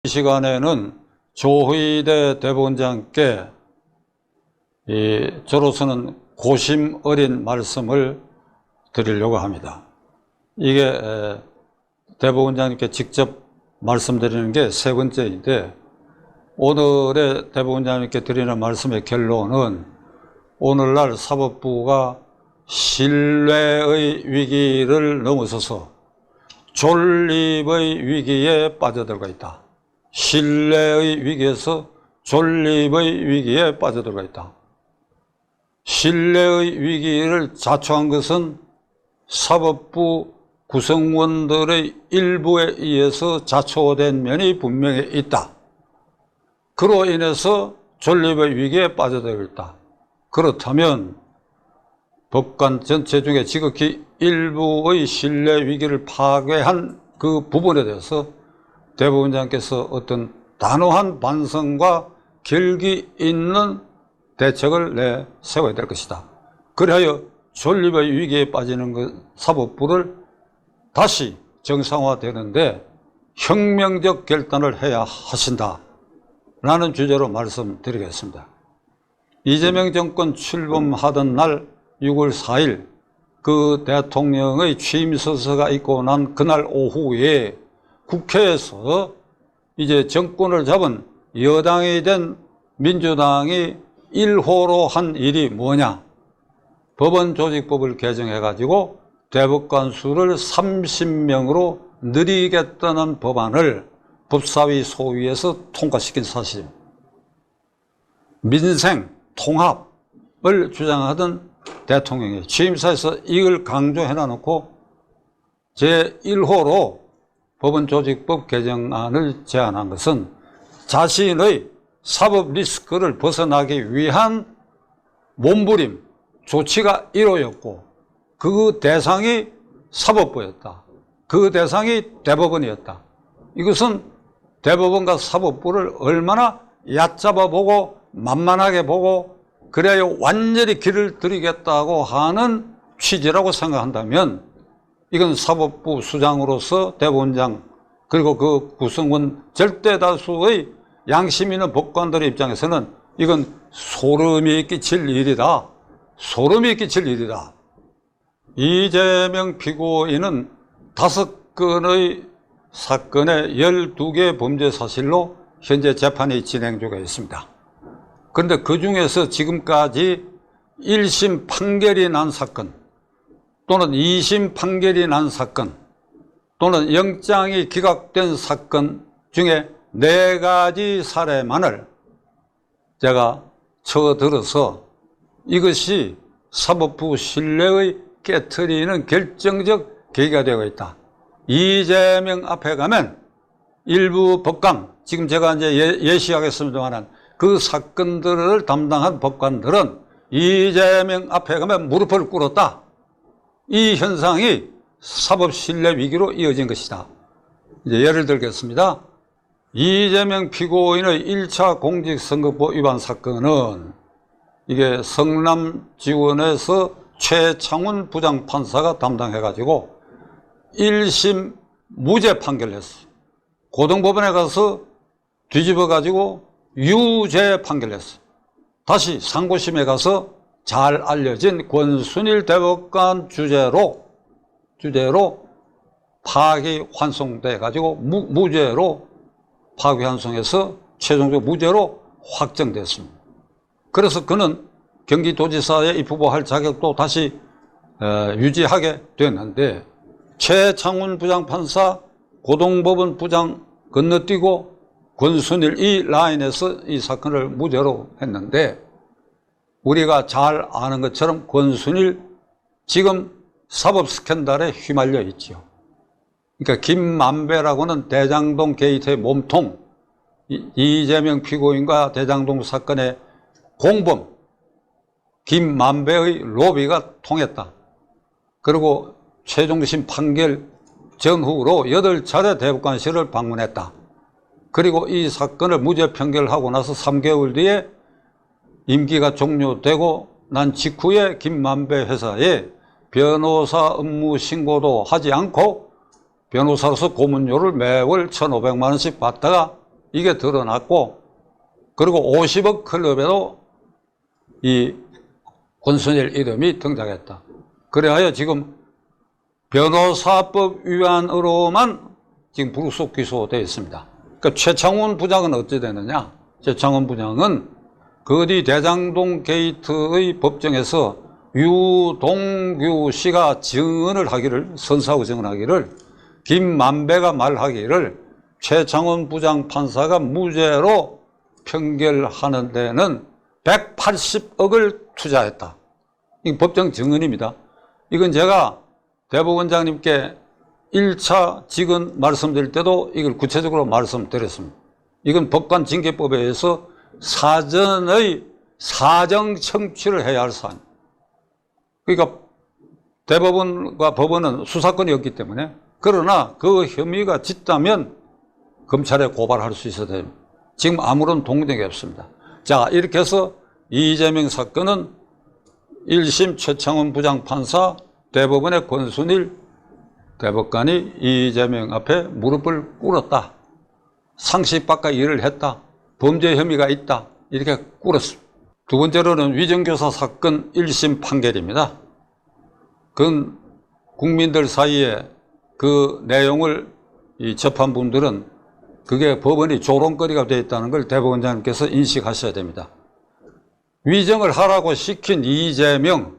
이 시간에는 조희대 대법원장께 저로서는 고심 어린 말씀을 드리려고 합니다. 이게 대법원장님께 직접 말씀드리는 게 세 번째인데, 오늘의 대법원장님께 드리는 말씀의 결론은 오늘날 사법부가 신뢰의 위기를 넘어서서 존립의 위기에 빠져들고 있다. 신뢰의 위기에서 존립의 위기에 빠져들고 있다. 신뢰의 위기를 자초한 것은 사법부 구성원들의 일부에 의해서 자초된 면이 분명히 있다. 그로 인해서 존립의 위기에 빠져들고 있다. 그렇다면 법관 전체 중에 지극히 일부의 신뢰 위기를 파괴한 그 부분에 대해서 대법원장께서 어떤 단호한 반성과 결기 있는 대책을 내세워야 될 것이다. 그리하여 존립의 위기에 빠지는 사법부를 다시 정상화되는데 혁명적 결단을 해야 하신다 라는 주제로 말씀드리겠습니다. 이재명 정권 출범하던 날 6월 4일 그 대통령의 취임서서가 있고 난 그날 오후에 국회에서 이제 정권을 잡은 여당이 된 민주당이 1호로 한 일이 뭐냐? 법원조직법을 개정해가지고 대법관 수를 30명으로 늘리겠다는 법안을 법사위 소위에서 통과시킨 사실입니다. 민생, 통합을 주장하던 대통령이 취임사에서 이걸 강조해놔놓고 제1호로 법원조직법 개정안을 제안한 것은 자신의 사법 리스크를 벗어나기 위한 몸부림, 조치가 1호였고 그 대상이 사법부였다. 그 대상이 대법원이었다. 이것은 대법원과 사법부를 얼마나 얕잡아 보고 만만하게 보고 그래야 완전히 길을 들이겠다고 하는 취지라고 생각한다면 이건 사법부 수장으로서 대법원장 그리고 그 구성원 절대 다수의 양심 있는 법관들의 입장에서는 이건 소름이 끼칠 일이다. 소름이 끼칠 일이다. 이재명 피고인은 5건의 사건에 12개 범죄 사실로 현재 재판이 진행 중에 있습니다. 그런데 그 중에서 지금까지 1심 판결이 난 사건 또는 2심 판결이 난 사건 또는 영장이 기각된 사건 중에 4가지 사례만을 제가 쳐들어서 이것이 사법부 신뢰의 깨트리는 결정적 계기가 되고 있다. 이재명 앞에 가면 일부 법관, 지금 제가 이제 예시하겠습니다만 그 사건들을 담당한 법관들은 이재명 앞에 가면 무릎을 꿇었다. 이 현상이 사법 신뢰 위기로 이어진 것이다. 이제 예를 들겠습니다. 이재명 피고인의 1차 공직선거법 위반 사건은 이게 성남지원에서 최창훈 부장판사가 담당해가지고 1심 무죄 판결을 했어요. 고등법원에 가서 뒤집어가지고 유죄 판결을 했어요. 다시 상고심에 가서 잘 알려진 권순일 대법관 주재로 파기환송돼가지고 무죄로 파기환송해서 최종적으로 무죄로 확정됐습니다. 그래서 그는 경기도지사에 입후보할 자격도 다시 유지하게 됐는데 최창훈 부장판사, 고등법원 부장 건너뛰고 권순일 이 라인에서 이 사건을 무죄로 했는데 우리가 잘 아는 것처럼 권순일 지금 사법 스캔들에 휘말려 있죠. 그러니까 김만배라고는 대장동 게이트의 몸통, 이재명 피고인과 대장동 사건의 공범 김만배의 로비가 통했다. 그리고 최종심 판결 전후로 8차례 대법관실을 방문했다. 그리고 이 사건을 무죄 판결하고 나서 3개월 뒤에 임기가 종료되고 난 직후에 김만배 회사에 변호사 업무 신고도 하지 않고 변호사로서 고문료를 매월 1,500만 원씩 받다가 이게 드러났고, 그리고 50억 클럽에도 이 권순일 이름이 등장했다. 그래야 지금 변호사법 위반으로만 지금 불구속 기소되어 있습니다. 그러니까 최창훈 부장은 어찌 되느냐? 최창훈 부장은 거디 대장동 게이트의 법정에서 유동규 씨가 증언을 하기를, 선사하고 증언하기를, 김만배가 말하기를 최창훈 부장 판사가 무죄로 판결하는 데는 180억을 투자했다. 이 법정 증언입니다. 이건 제가 대법원장님께 1차 직언 말씀드릴 때도 이걸 구체적으로 말씀드렸습니다. 이건 법관 징계법에 의해서 사전의 사정 청취를 해야 할 사안. 그러니까 대법원과 법원은 수사권이 없기 때문에, 그러나 그 혐의가 짙다면 검찰에 고발할 수 있어야 됩니다. 지금 아무런 동력이 없습니다. 자, 이렇게 해서 이재명 사건은 1심 최창훈 부장판사, 대법원의 권순일 대법관이 이재명 앞에 무릎을 꿇었다. 상식 밖의 일을 했다. 범죄 혐의가 있다. 이렇게 꿇었습니다. 두 번째로는 위정교사 사건 1심 판결입니다. 그건 국민들 사이에 그 내용을 접한 분들은 그게 법원이 조롱거리가 되어 있다는 걸 대법원장님께서 인식하셔야 됩니다. 위정을 하라고 시킨 이재명,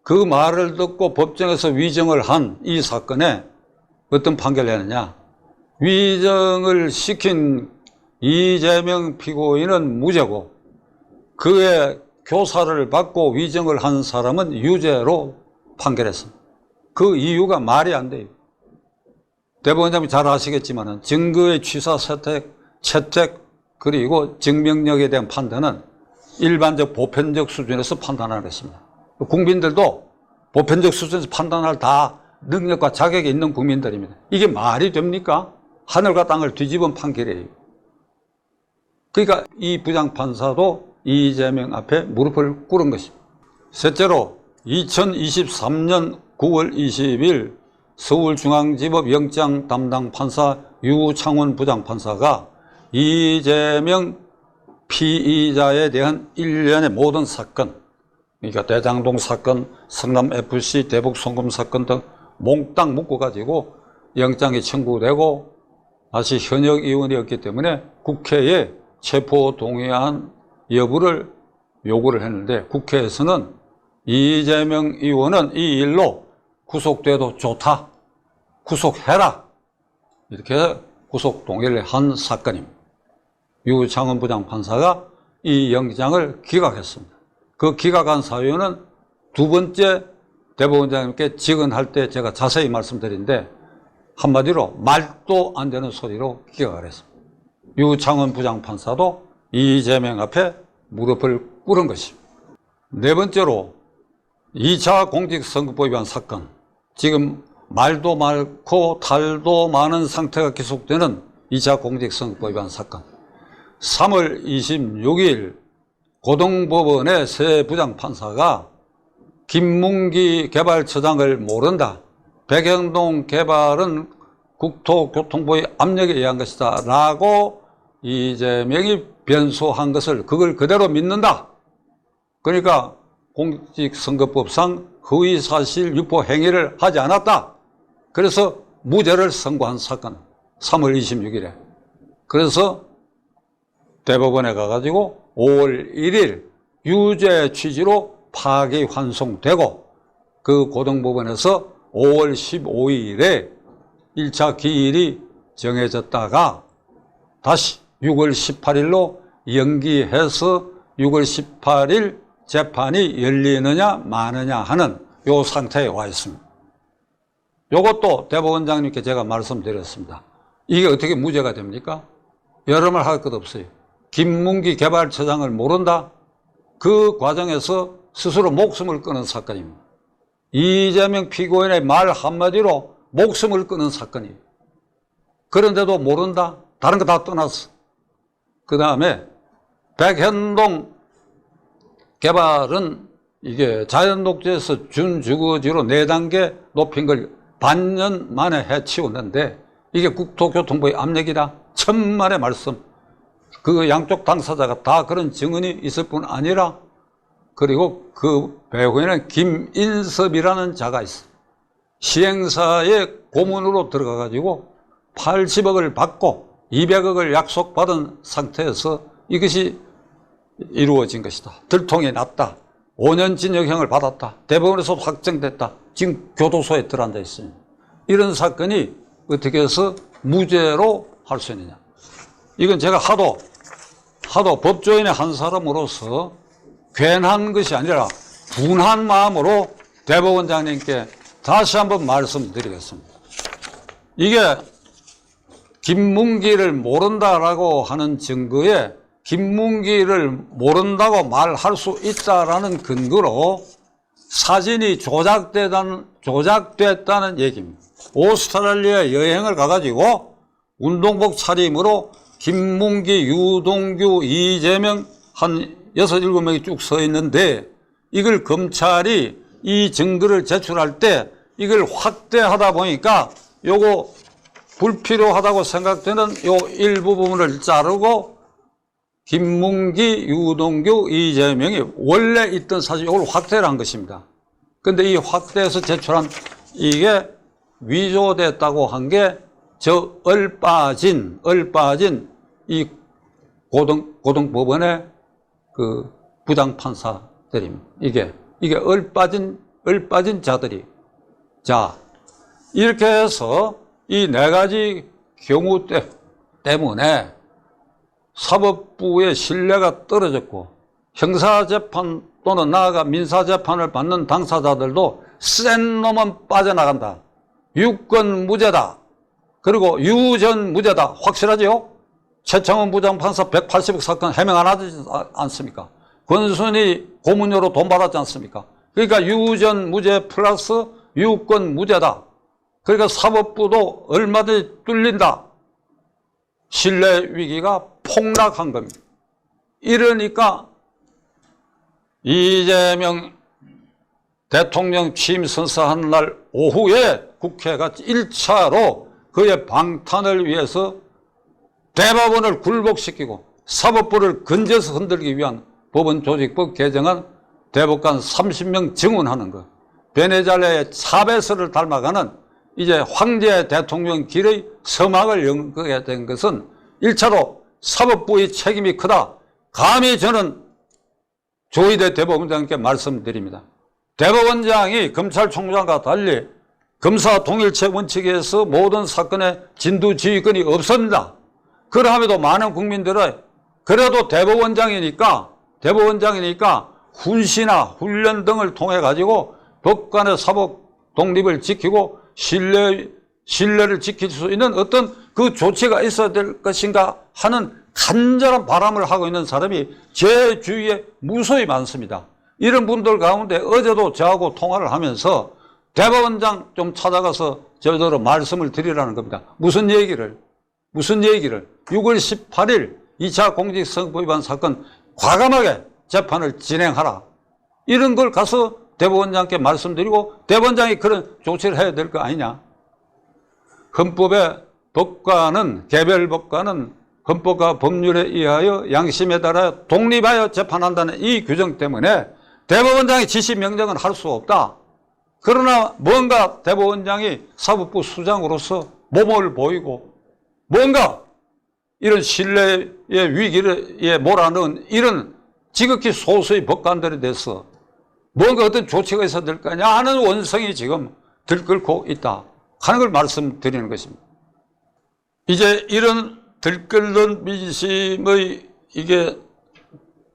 그 말을 듣고 법정에서 위정을 한 이 사건에 어떤 판결을 했느냐? 위정을 시킨 이재명 피고인은 무죄고, 그의 교사를 받고 위정을 한 사람은 유죄로 판결했습니다. 그 이유가 말이 안 돼요. 대법원장님이 잘 아시겠지만 증거의 취사, 채택, 그리고 증명력에 대한 판단은 일반적 보편적 수준에서 판단하는 것입니다. 국민들도 보편적 수준에서 판단할 다 능력과 자격이 있는 국민들입니다. 이게 말이 됩니까? 하늘과 땅을 뒤집은 판결이에요. 그러니까 이 부장판사도 이재명 앞에 무릎을 꿇은 것입니다. 셋째로 2023년 9월 20일 서울중앙지법 영장 담당 판사 유창훈 부장판사가 이재명 피의자에 대한 일련의 모든 사건, 그러니까 대장동 사건, 성남FC 대북송금 사건 등 몽땅 묶어가지고 영장이 청구되고 다시 현역 의원이었기 때문에 국회에 체포동의안 여부를 요구를 했는데, 국회에서는 이재명 의원은 이 일로 구속돼도 좋다, 구속해라, 이렇게 구속 동의를 한 사건입니다. 유창훈 부장판사가 이 영장을 기각했습니다. 그 기각한 사유는 두 번째 대법원장님께 직언할 때 제가 자세히 말씀드린데, 한마디로 말도 안 되는 소리로 기각을 했습니다. 유창훈 부장판사도 이재명 앞에 무릎을 꿇은 것입니다. 네 번째로 2차 공직선거법 위반 사건, 지금 말도 많고 탈도 많은 상태가 계속되는 2차 공직선거법 위반 사건, 3월 26일 고등법원의 새 부장판사가 김문기 개발처장을 모른다, 백현동 개발은 국토교통부의 압력에 의한 것이다 라고 이재명이 변소한 것을, 그걸 그대로 믿는다. 그러니까 공직선거법상 허위사실 유포 행위를 하지 않았다. 그래서 무죄를 선고한 사건, 3월 26일에. 그래서 대법원에 가가지고 5월 1일 유죄 취지로 파기환송되고, 그 고등법원에서 5월 15일에 1차 기일이 정해졌다가 다시 6월 18일로 연기해서 6월 18일 재판이 열리느냐 마느냐 하는 요 상태에 와 있습니다. 요것도 대법원장님께 제가 말씀드렸습니다. 이게 어떻게 무죄가 됩니까? 여러 말 할 것 없어요. 김문기 개발처장을 모른다? 그 과정에서 스스로 목숨을 끊은 사건입니다. 이재명 피고인의 말 한마디로 목숨을 끊은 사건이에요. 그런데도 모른다? 다른 거 다 떠났어. 그 다음에 백현동 개발은 이게 자연녹지에서 준주거지로 4단계 높인 걸 반년 만에 해치웠는데, 이게 국토교통부의 압력이다. 천만의 말씀. 그 양쪽 당사자가 다 그런 증언이 있을 뿐 아니라 그리고 그 배후에는 김인섭이라는 자가 있어. 시행사의 고문으로 들어가 가지고 80억을 받고 200억을 약속받은 상태에서 이것이 이루어진 것이다. 들통이 났다. 5년 징역형을 받았다. 대법원에서도 확정됐다. 지금 교도소에 들어앉아 있습니다. 이런 사건이 어떻게 해서 무죄로 할 수 있느냐. 이건 제가 하도 법조인의 한 사람으로서 괜한 것이 아니라 분한 마음으로 대법원장님께 다시 한번 말씀드리겠습니다. 이게 김문기를 모른다라고 하는 증거에 김문기를 모른다고 말할 수 있다라는 근거로 사진이 조작됐다는 얘기입니다. 오스트랄리아 여행을 가가지고 운동복 차림으로 김문기, 유동규, 이재명 한 6, 7명이 쭉 서 있는데 이걸 검찰이 이 증거를 제출할 때 이걸 확대하다 보니까 요거 불필요하다고 생각되는 요 일부 부분을 자르고 김문기, 유동규, 이재명이 원래 있던 사실 이걸 확대를 한 것입니다. 근데 이 확대해서 제출한 이게 위조됐다고 한 게 저 얼빠진 이 고등법원의 그 부장판사들입니다. 이게 얼빠진 자들이. 자, 이렇게 해서 이 네 가지 경우 때문에 사법부의 신뢰가 떨어졌고 형사재판 또는 나아가 민사재판을 받는 당사자들도 센 놈은 빠져나간다. 유권 무죄다. 그리고 유전 무죄다. 확실하죠? 최창원 부장판사 180억 사건 해명 안 하지 않습니까? 권순희 고문료로 돈 받았지 않습니까? 그러니까 유전 무죄 플러스 유권 무죄다. 그러니까 사법부도 얼마든지 뚫린다. 신뢰 위기가 폭락한 겁니다. 이러니까 이재명 대통령 취임 선서한 날 오후에 국회가 1차로 그의 방탄을 위해서 대법원을 굴복시키고 사법부를 건져서 흔들기 위한 법원조직법 개정안 대법관 30명 증언하는 것. 베네잘레의 차베스를 닮아가는 이제 황제 대통령 길의 서막을 연거게 된 것은 1차로 사법부의 책임이 크다. 감히 저는 조희대 대법원장님께 말씀드립니다. 대법원장이 검찰총장과 달리 검사 동일체 원칙에서 모든 사건의 진두지휘권이 없습니다. 그러함에도 많은 국민들은 그래도 대법원장이니까 훈시나 훈련 등을 통해 가지고 법관의 사법 독립을 지키고 신뢰를 지킬 수 있는 어떤 그 조치가 있어야 될 것인가 하는 간절한 바람을 하고 있는 사람이 제 주위에 무수히 많습니다. 이런 분들 가운데 어제도 저하고 통화를 하면서 대법원장 좀 찾아가서 저더러 말씀을 드리라는 겁니다. 무슨 얘기를 6월 18일 2차 공직선거법 위반 사건 과감하게 재판을 진행하라. 이런 걸 가서 대법원장께 말씀드리고 대법원장이 그런 조치를 해야 될 거 아니냐. 헌법의 법관은 개별 법관은 헌법과 법률에 의하여 양심에 따라 독립하여 재판한다는 이 규정 때문에 대법원장의 지시 명령은 할 수 없다. 그러나 뭔가 대법원장이 사법부 수장으로서 몸을 보이고 뭔가 이런 신뢰의 위기에 몰아넣은 이런 지극히 소수의 법관들에 대해서 뭔가 어떤 조치가 있어야 될 거 아니냐 하는 원성이 지금 들끓고 있다 하는 걸 말씀드리는 것입니다. 이제 이런 들끓는 민심의 이게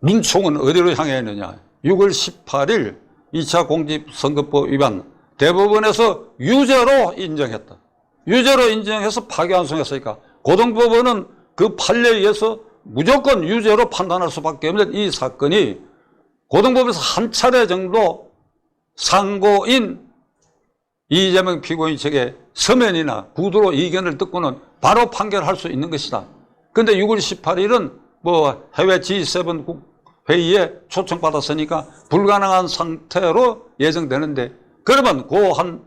눈총은 어디로 향해 있느냐. 6월 18일 2차 공직선거법 위반 대법원에서 유죄로 인정했다. 유죄로 인정해서 파기환송했으니까 고등법원은 그 판례에 의해서 무조건 유죄로 판단할 수밖에 없는 이 사건이 고등법에서 한 차례 정도 상고인 이재명 피고인 측의 서면이나 구두로 의견을 듣고는 바로 판결할 수 있는 것이다. 그런데 6월 18일은 뭐 해외 G7 회의에 초청받았으니까 불가능한 상태로 예정되는데 그러면 그 한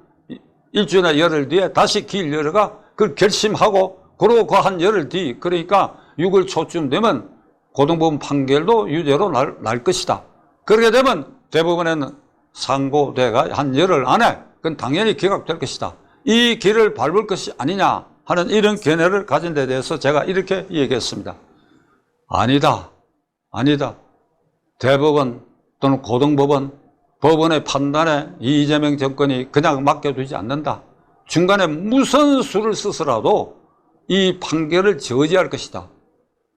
일주일이나 열흘 뒤에 다시 길 열어가 그걸 결심하고 그러고 그 한 열흘 뒤 그러니까 6월 초쯤 되면 고등법원 판결도 유죄로 날 것이다. 그렇게 되면 대법원에는 상고대가 한 열흘 안에 그건 당연히 기각될 것이다. 이 길을 밟을 것이 아니냐 하는 이런 견해를 가진 데 대해서 제가 이렇게 얘기했습니다. 아니다. 대법원 또는 고등법원, 법원의 판단에 이재명 정권이 그냥 맡겨두지 않는다. 중간에 무슨 수를 써서라도 이 판결을 저지할 것이다.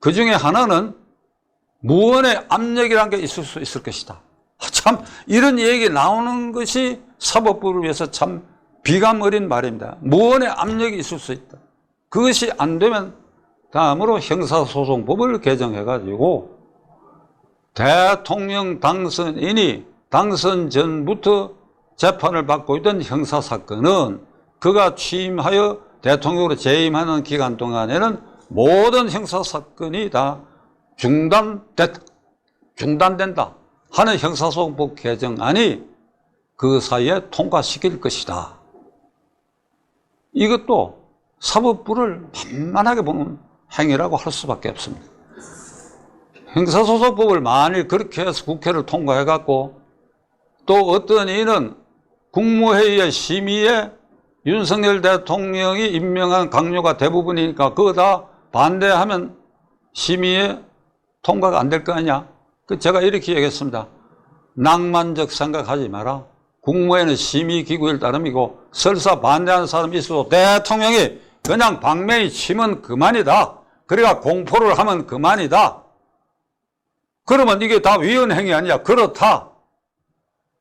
그 중에 하나는 무언의 압력이라는 게 있을 수 있을 것이다. 참 이런 얘기 나오는 것이 사법부를 위해서 참 비감 어린 말입니다. 무언의 압력이 있을 수 있다. 그것이 안 되면 다음으로 형사소송법을 개정해가지고 대통령 당선인이 당선 전부터 재판을 받고 있던 형사사건은 그가 취임하여 대통령으로 재임하는 기간 동안에는 모든 형사사건이 다 중단된다 하는 형사소송법 개정안이 그 사이에 통과시킬 것이다. 이것도 사법부를 만만하게 보는 행위라고 할 수밖에 없습니다. 형사소송법을 만일 그렇게 해서 국회를 통과해갖고 또 어떤 이는 국무회의의 심의에 윤석열 대통령이 임명한 강요가 대부분이니까 그거 다 반대하면 심의에 통과가 안 될 거 아니야. 제가 이렇게 얘기했습니다. 낭만적 생각하지 마라. 국무회의는 심의기구일 따름이고 설사 반대하는 사람이 있어도 대통령이 그냥 방맹이 치면 그만이다. 그러니까 공포를 하면 그만이다. 그러면 이게 다 위헌행위 아니야. 그렇다.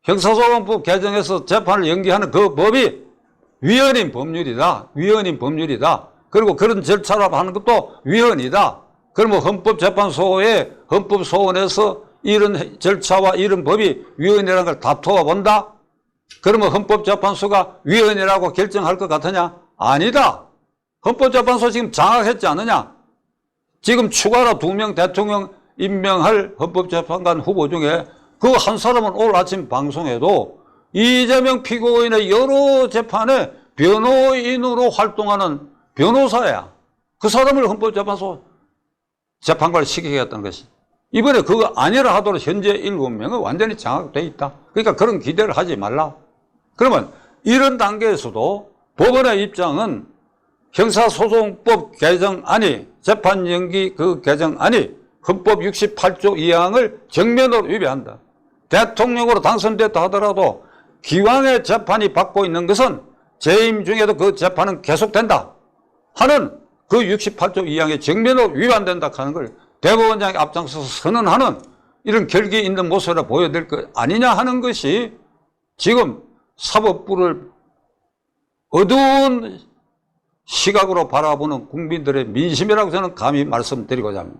형사소송법 개정해서 재판을 연기하는 그 법이 위헌인 법률이다. 그리고 그런 절차로 하는 것도 위헌이다. 그러면 헌법재판소에 헌법소원에서 이런 절차와 이런 법이 위헌이라는 걸 다투어 본다? 그러면 헌법재판소가 위헌이라고 결정할 것 같으냐? 아니다. 헌법재판소 지금 장악했지 않느냐? 지금 추가로 2명 대통령 임명할 헌법재판관 후보 중에 그 한 사람은 오늘 아침 방송에도 이재명 피고인의 여러 재판에 변호인으로 활동하는 변호사야. 그 사람을 헌법재판소 재판관을 시키겠다는 것이. 이번에 그거 아니라 하도록 현재 7명은 완전히 장악되어 있다. 그러니까 그런 기대를 하지 말라. 그러면 이런 단계에서도 법원의 입장은 형사소송법 개정안이 재판 연기 그 개정안이 헌법 68조 2항을 정면으로 위배한다. 대통령으로 당선됐다 하더라도 기왕의 재판이 받고 있는 것은 재임 중에도 그 재판은 계속된다 하는 그 68조 2항의 정면으로 위반된다 하는 걸 대법원장이 앞장서서 선언하는 이런 결기 있는 모습을 보여야 될 것 아니냐 하는 것이 지금 사법부를 어두운 시각으로 바라보는 국민들의 민심이라고 저는 감히 말씀드리고자 합니다.